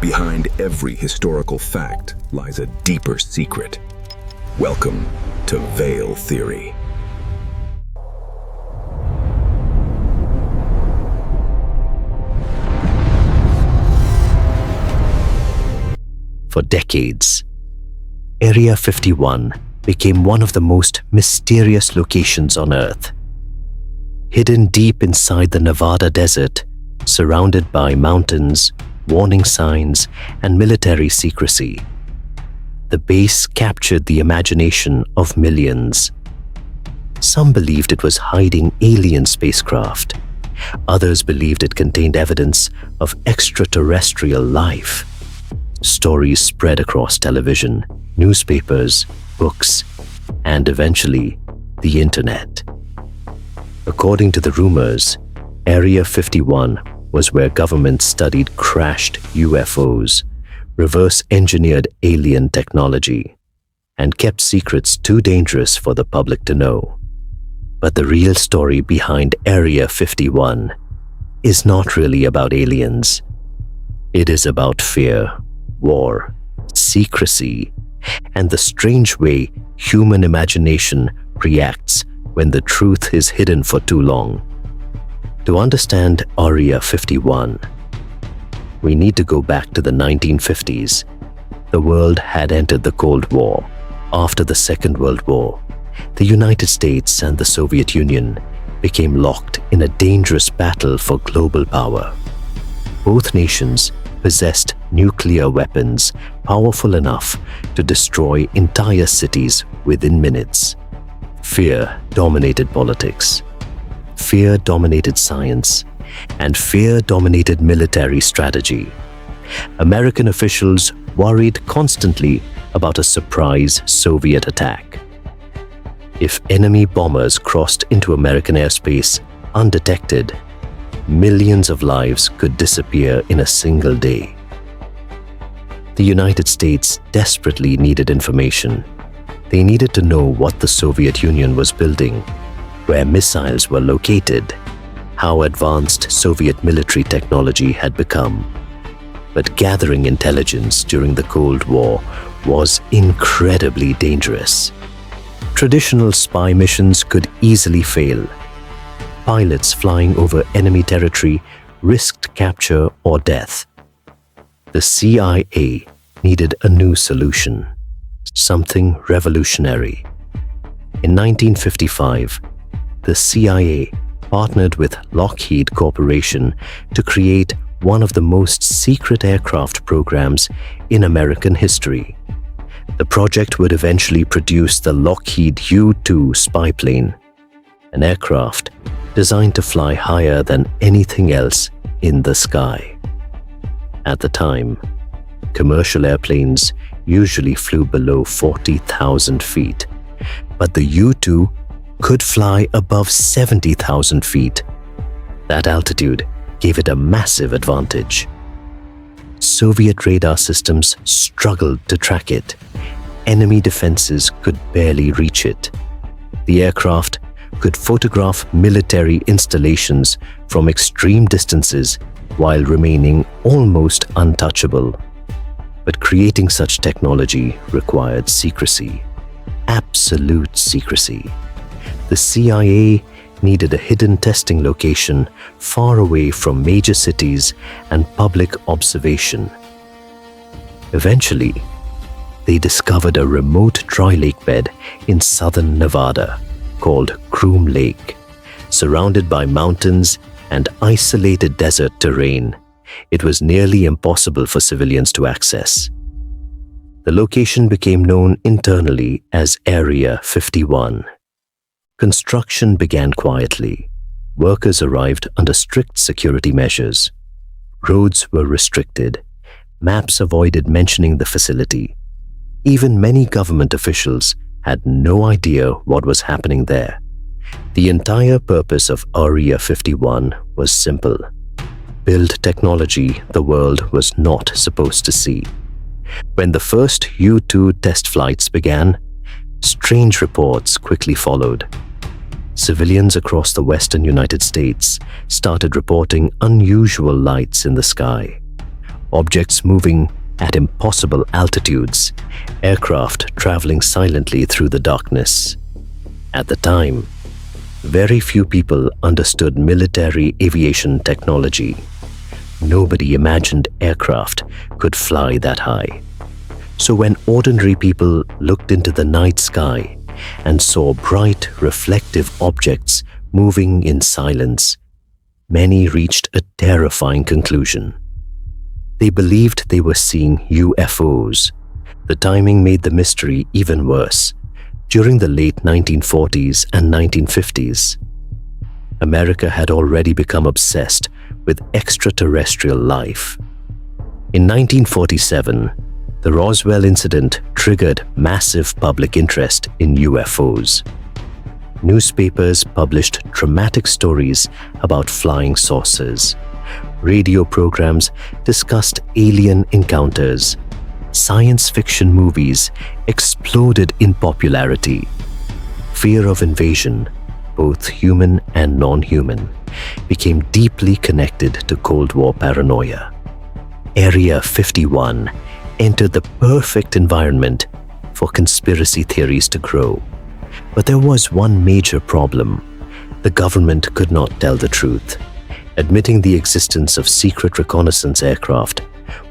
Behind every historical fact lies a deeper secret. Welcome to Veil Theory. For decades, Area 51 became one of the most mysterious locations on Earth. Hidden deep inside the Nevada desert, surrounded by mountains, warning signs, and military secrecy, the base captured the imagination of millions. Some believed it was hiding alien spacecraft. Others believed it contained evidence of extraterrestrial life. Stories spread across television, newspapers, books, and eventually the internet. According to the rumors, Area 51 was where governments studied crashed UFOs, reverse-engineered alien technology, and kept secrets too dangerous for the public to know. But the real story behind Area 51 is not really about aliens. It is about fear, war, secrecy, and the strange way human imagination reacts when the truth is hidden for too long. To understand Area 51, we need to go back to the 1950s. The world had entered the Cold War. After the Second World War, the United States and the Soviet Union became locked in a dangerous battle for global power. Both nations possessed nuclear weapons powerful enough to destroy entire cities within minutes. Fear dominated politics. Fear dominated science, and fear dominated military strategy. American officials worried constantly about a surprise Soviet attack. If enemy bombers crossed into American airspace undetected, millions of lives could disappear in a single day. The United States desperately needed information. They needed to know what the Soviet Union was building, where missiles were located, how advanced Soviet military technology had become. But gathering intelligence during the Cold War was incredibly dangerous. Traditional spy missions could easily fail. Pilots flying over enemy territory risked capture or death. The CIA needed a new solution, something revolutionary. In 1955, the CIA partnered with Lockheed Corporation to create one of the most secret aircraft programs in American history. The project would eventually produce the Lockheed U-2 spy plane, an aircraft designed to fly higher than anything else in the sky. At the time, commercial airplanes usually flew below 40,000 feet, but the U-2 could fly above 70,000 feet. That altitude gave it a massive advantage. Soviet radar systems struggled to track it. Enemy defenses could barely reach it. The aircraft could photograph military installations from extreme distances while remaining almost untouchable. But creating such technology required secrecy, absolute secrecy. The CIA needed a hidden testing location far away from major cities and public observation. Eventually, they discovered a remote dry lake bed in southern Nevada called Groom Lake. Surrounded by mountains and isolated desert terrain, it was nearly impossible for civilians to access. The location became known internally as Area 51. Construction began quietly. Workers arrived under strict security measures. Roads were restricted. Maps avoided mentioning the facility. Even many government officials had no idea what was happening there. The entire purpose of Area 51 was simple: build technology the world was not supposed to see. When the first U-2 test flights began, strange reports quickly followed. Civilians across the western United States started reporting unusual lights in the sky. objects moving at impossible altitudes, aircraft traveling silently through the darkness. At the time, very few people understood military aviation technology. Nobody imagined aircraft could fly that high. So when ordinary people looked into the night sky and saw bright, reflective objects moving in silence, many reached a terrifying conclusion. They believed they were seeing UFOs. The timing made the mystery even worse. During the late 1940s and 1950s, America had already become obsessed with extraterrestrial life. In 1947, the Roswell incident triggered massive public interest in UFOs. Newspapers published dramatic stories about flying saucers. Radio programs discussed alien encounters. Science fiction movies exploded in popularity. Fear of invasion, both human and non-human, became deeply connected to Cold War paranoia. Area 51 entered the perfect environment for conspiracy theories to grow. But there was one major problem. The government could not tell the truth. Admitting the existence of secret reconnaissance aircraft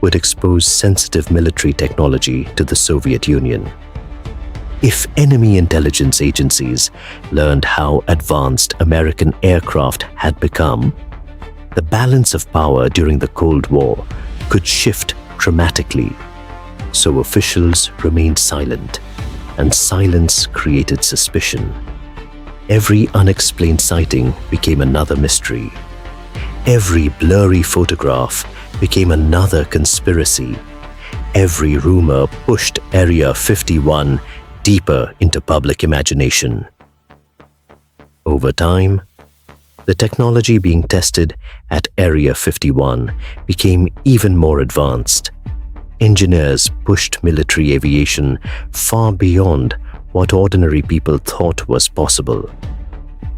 would expose sensitive military technology to the Soviet Union. If enemy intelligence agencies learned how advanced American aircraft had become, the balance of power during the Cold War could shift dramatically. So officials remained silent, and silence created suspicion. Every unexplained sighting became another mystery. Every blurry photograph became another conspiracy. Every rumor pushed Area 51 deeper into public imagination. Over time, the technology being tested at Area 51 became even more advanced. Engineers pushed military aviation far beyond what ordinary people thought was possible.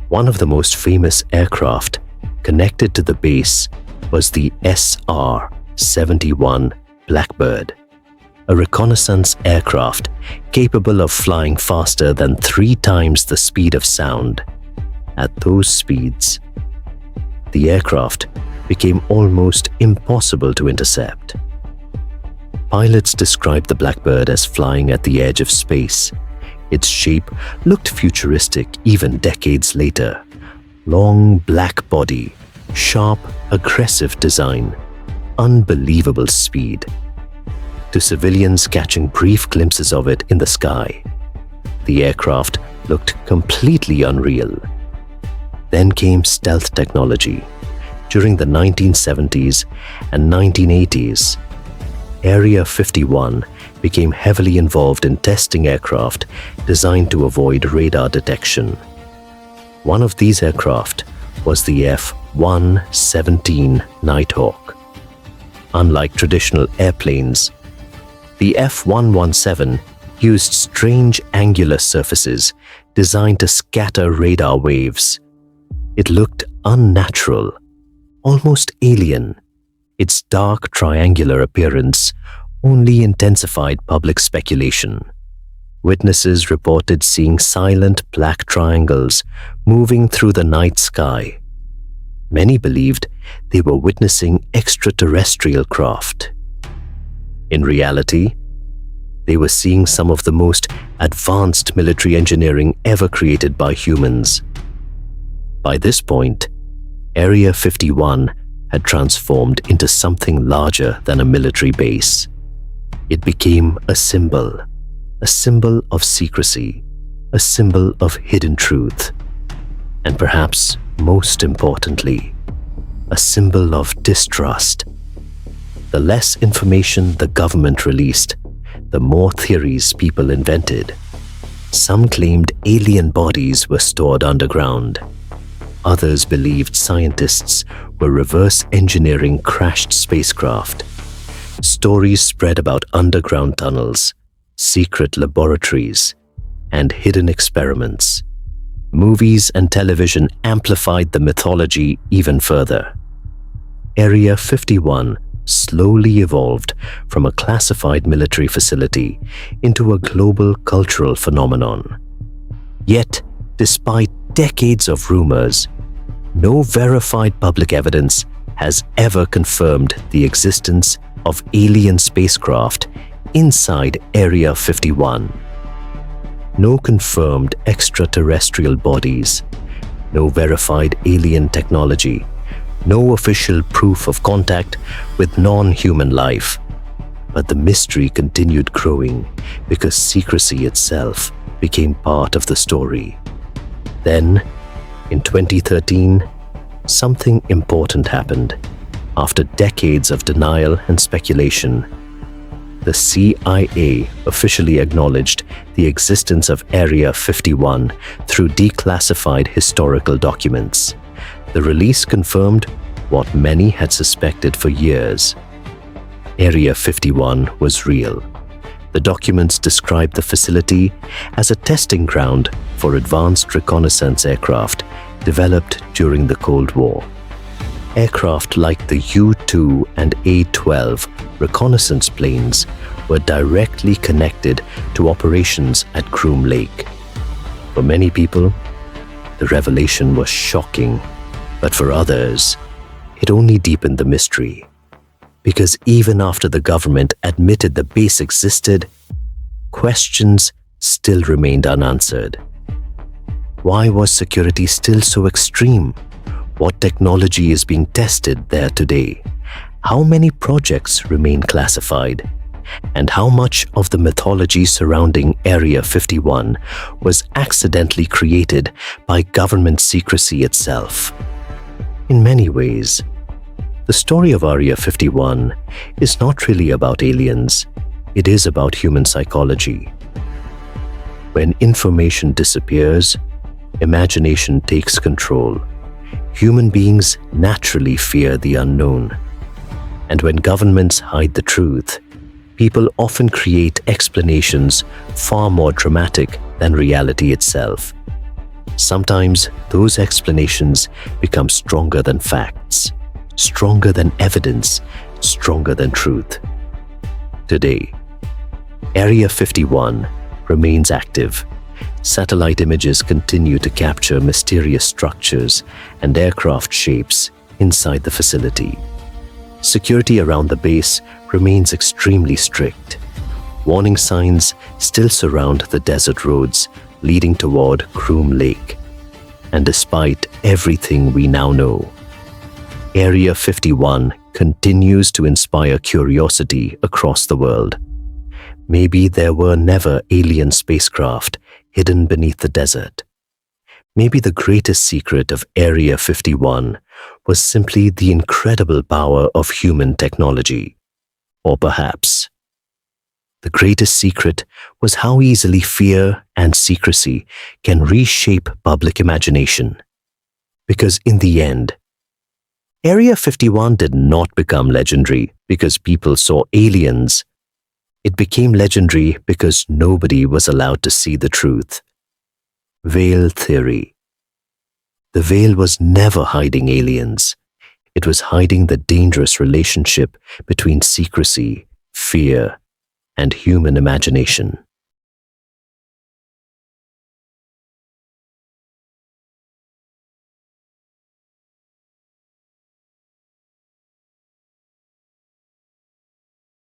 One of the most famous aircraft connected to the base was the SR-71 Blackbird, a reconnaissance aircraft capable of flying faster than 3 times the speed of sound. At those speeds, the aircraft became almost impossible to intercept. Pilots described the Blackbird as flying at the edge of space. Its shape looked futuristic even decades later. Long black body, sharp, aggressive design, unbelievable speed. To civilians catching brief glimpses of it in the sky, the aircraft looked completely unreal. Then came stealth technology. During the 1970s and 1980s, Area 51 became heavily involved in testing aircraft designed to avoid radar detection. One of these aircraft was the F-117 Nighthawk. Unlike traditional airplanes, the F-117 used strange angular surfaces designed to scatter radar waves. It looked unnatural, almost alien. Its dark triangular appearance only intensified public speculation. Witnesses reported seeing silent black triangles moving through the night sky. Many believed they were witnessing extraterrestrial craft. In reality, they were seeing some of the most advanced military engineering ever created by humans. By this point, Area 51 had transformed into something larger than a military base. It became a symbol of secrecy, a symbol of hidden truth, and perhaps most importantly, a symbol of distrust. The less information the government released, the more theories people invented. Some claimed alien bodies were stored underground. Others believed scientists were reverse engineering crashed spacecraft. Stories spread about underground tunnels, secret laboratories, and hidden experiments. Movies and television amplified the mythology even further. Area 51 slowly evolved from a classified military facility into a global cultural phenomenon. Yet, despite decades of rumors, no verified public evidence has ever confirmed the existence of alien spacecraft inside Area 51. No confirmed extraterrestrial bodies, no verified alien technology, no official proof of contact with non-human life. But the mystery continued growing because secrecy itself became part of the story. Then, in 2013, something important happened. After decades of denial and speculation, the CIA officially acknowledged the existence of Area 51 through declassified historical documents. The release confirmed what many had suspected for years. Area 51 was real. The documents described the facility as a testing ground for advanced reconnaissance aircraft developed during the Cold War. Aircraft like the U-2 and A-12 reconnaissance planes were directly connected to operations at Groom Lake. For many people, the revelation was shocking, but for others, it only deepened the mystery. Because even after the government admitted the base existed, questions still remained unanswered. Why was security still so extreme? What technology is being tested there today? How many projects remain classified? And how much of the mythology surrounding Area 51 was accidentally created by government secrecy itself? In many ways, the story of Area 51 is not really about aliens. It is about human psychology. When information disappears, imagination takes control. Human beings naturally fear the unknown. And when governments hide the truth, people often create explanations far more dramatic than reality itself. Sometimes those explanations become stronger than facts, stronger than evidence, stronger than truth. Today, Area 51 remains active. Satellite images continue to capture mysterious structures and aircraft shapes inside the facility. Security around the base remains extremely strict. Warning signs still surround the desert roads leading toward Groom Lake. And despite everything we now know, Area 51 continues to inspire curiosity across the world. Maybe there were never alien spacecraft hidden beneath the desert. Maybe the greatest secret of Area 51 was simply the incredible power of human technology. Or perhaps the greatest secret was how easily fear and secrecy can reshape public imagination. Because in the end, Area 51 did not become legendary because people saw aliens. It became legendary because nobody was allowed to see the truth. Veil theory. The veil was never hiding aliens. It was hiding the dangerous relationship between secrecy, fear, and human imagination.